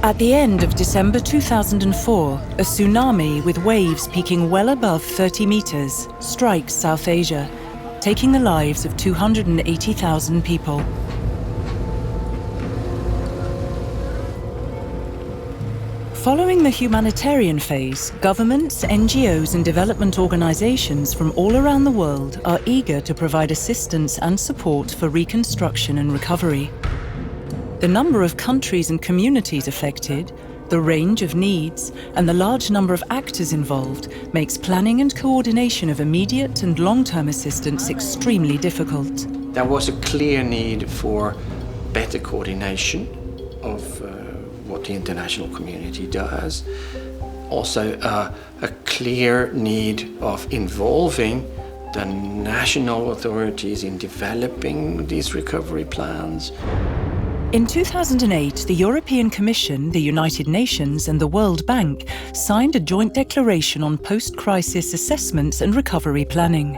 At the end of December 2004, a tsunami with waves peaking well above 30 meters strikes South Asia, taking the lives of 280,000 people. Following the humanitarian phase, governments, NGOs and development organizations from all around the world are eager to provide assistance and support for reconstruction and recovery. The number of countries and communities affected, the range of needs, and the large number of actors involved makes planning and coordination of immediate and long-term assistance extremely difficult. There was a clear need for better coordination of what the international community does. Also a clear need of involving the national authorities in developing these recovery plans. In 2008, the European Commission, the United Nations and the World Bank signed a joint declaration on post-crisis assessments and recovery planning.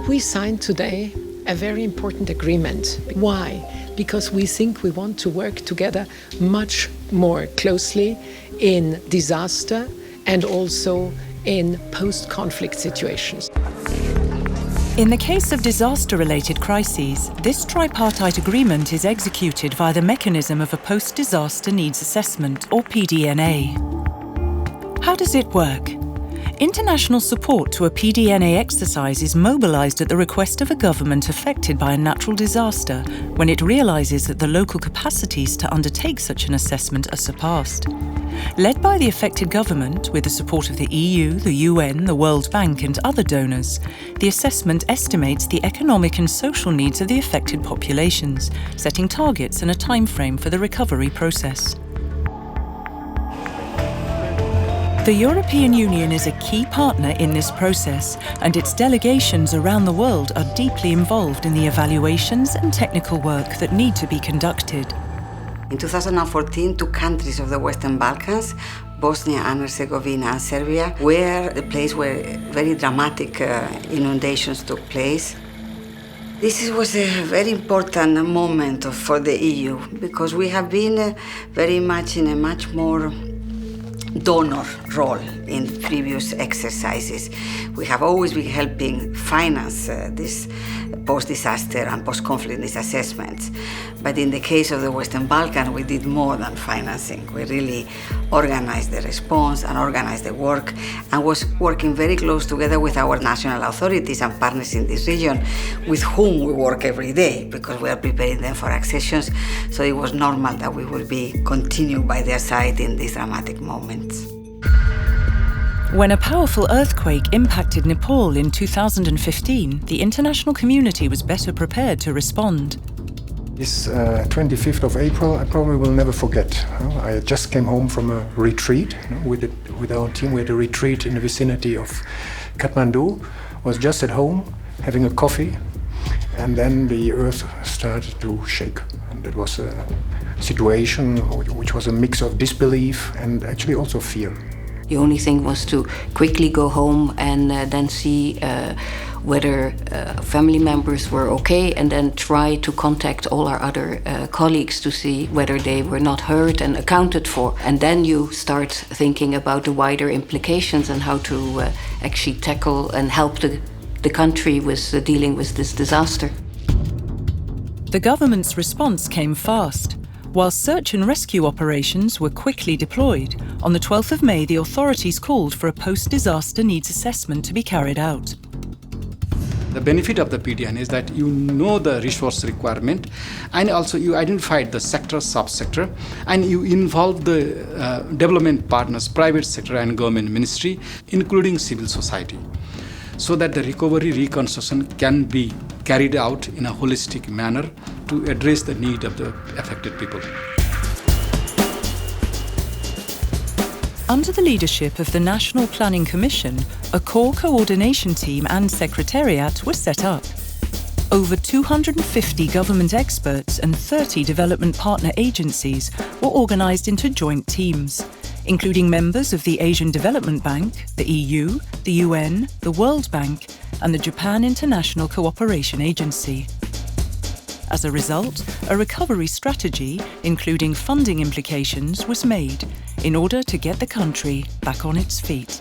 We signed today a very important agreement. Why? Because we think we want to work together much more closely in disaster and also in post-conflict situations. In the case of disaster-related crises, this tripartite agreement is executed via the mechanism of a post-disaster needs assessment, or PDNA. How does it work? International support to a PDNA exercise is mobilised at the request of a government affected by a natural disaster when it realises that the local capacities to undertake such an assessment are surpassed. Led by the affected government, with the support of the EU, the UN, the World Bank and other donors, the assessment estimates the economic and social needs of the affected populations, setting targets and a timeframe for the recovery process. The European Union is a key partner in this process, and its delegations around the world are deeply involved in the evaluations and technical work that need to be conducted. In 2014, 2 countries of the Western Balkans, Bosnia and Herzegovina and Serbia, were the place where very dramatic inundations took place. This was a very important moment for the EU, because we have been very much in a much more donor role in previous exercises. We have always been helping finance this post-disaster and post-conflict assessments. But in the case of the Western Balkans, we did more than financing. We really organized the response and organized the work, and was working very close together with our national authorities and partners in this region, with whom we work every day, because we are preparing them for accessions. So it was normal that we will be continued by their side in these dramatic moments. When a powerful earthquake impacted Nepal in 2015, the international community was better prepared to respond. This 25th of April, I probably will never forget. I just came home from a retreat with our team. We had a retreat in the vicinity of Kathmandu. Was just at home having a coffee, and then the earth started to shake. And it was a situation which was a mix of disbelief and actually also fear. The only thing was to quickly go home and then see whether family members were okay, and then try to contact all our other colleagues to see whether they were not hurt and accounted for. And then you start thinking about the wider implications and how to actually tackle and help the country with dealing with this disaster. The government's response came fast. While search and rescue operations were quickly deployed, on the 12th of May, the authorities called for a post-disaster needs assessment to be carried out. The benefit of the PDNA is that you know the resource requirement, and also you identified the sector, subsector, and you involve the development partners, private sector and government ministry, including civil society, so that the recovery reconstruction can be carried out in a holistic manner to address the need of the affected people. Under the leadership of the National Planning Commission, a core coordination team and secretariat were set up. Over 250 government experts and 30 development partner agencies were organised into joint teams, including members of the Asian Development Bank, the EU, the UN, the World Bank, and the Japan International Cooperation Agency. As a result, a recovery strategy, including funding implications, was made in order to get the country back on its feet.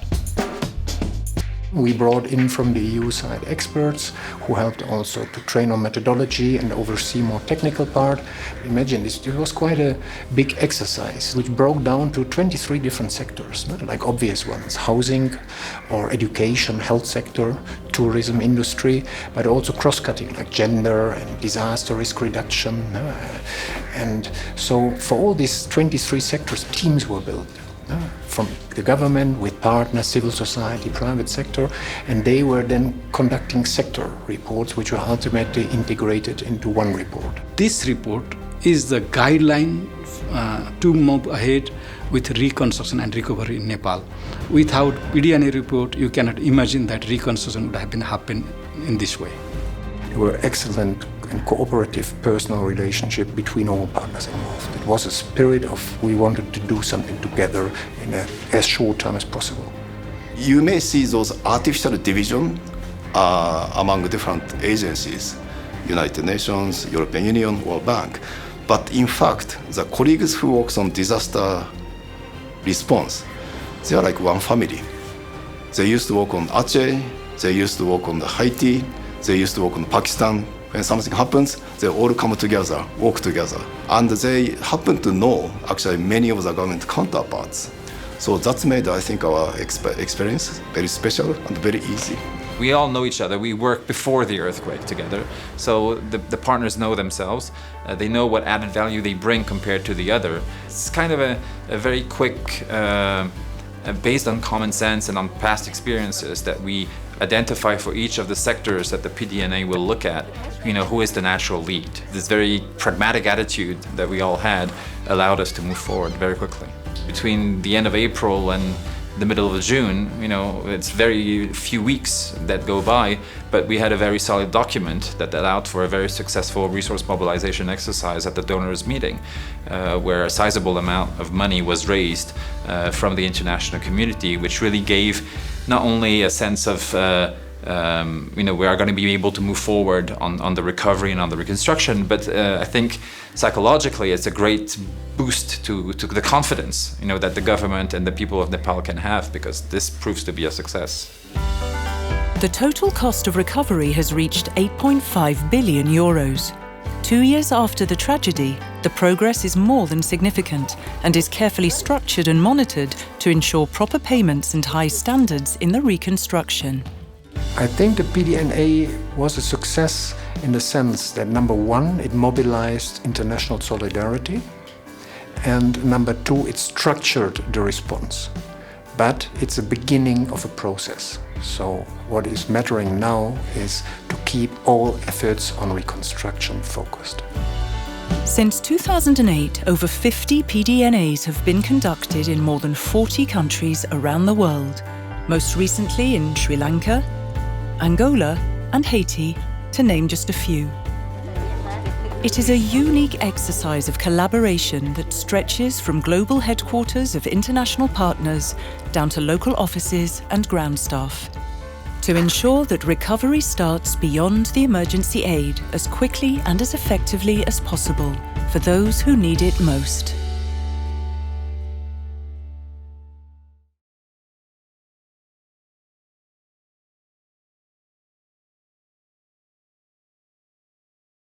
We brought in from the EU side experts who helped also to train on methodology and oversee more technical part. Imagine this, it was quite a big exercise which broke down to 23 different sectors, not like obvious ones, housing or education, health sector, tourism industry, but also cross-cutting like gender and disaster risk reduction. And so for all these 23 sectors, teams were built. From the government, with partners, civil society, private sector, and they were then conducting sector reports which were ultimately integrated into one report. This report is the guideline to move ahead with reconstruction and recovery in Nepal. Without PDNA report, you cannot imagine that reconstruction would have been happen in this way. There were excellent and cooperative personal relationship between all partners involved. It was a spirit of we wanted to do something together in as short time as possible. You may see those artificial division among different agencies, United Nations, European Union, World Bank. But in fact, the colleagues who work on disaster response, they are like one family. They used to work on Aceh, they used to work on Haiti, they used to work on Pakistan. When something happens, they all come together, work together. And they happen to know, actually, many of the government counterparts. So that's made, I think, our experience very special and very easy. We all know each other. We worked before the earthquake together. So the partners know themselves. They know what added value they bring compared to the other. It's kind of a very quick, based on common sense and on past experiences, that we identify for each of the sectors that the PDNA will look at, who is the natural lead. This very pragmatic attitude that we all had allowed us to move forward very quickly. Between the end of April and the middle of June, it's very few weeks that go by, but we had a very solid document that allowed for a very successful resource mobilization exercise at the donors meeting, where a sizable amount of money was raised from the international community, which really gave not only a sense of we are going to be able to move forward on the recovery and on the reconstruction, but I think psychologically it's a great boost to the confidence that the government and the people of Nepal can have, because this proves to be a success. The total cost of recovery has reached 8.5 billion euros. 2 years after the tragedy, the progress is more than significant and is carefully structured and monitored to ensure proper payments and high standards in the reconstruction. I think the PDNA was a success in the sense that, number one, it mobilized international solidarity, and number two, it structured the response. But it's a beginning of a process. So what is mattering now is to keep all efforts on reconstruction focused. Since 2008, over 50 PDNAs have been conducted in more than 40 countries around the world, most recently in Sri Lanka, Angola and Haiti, to name just a few. It is a unique exercise of collaboration that stretches from global headquarters of international partners down to local offices and ground staff, to ensure that recovery starts beyond the emergency aid as quickly and as effectively as possible for those who need it most.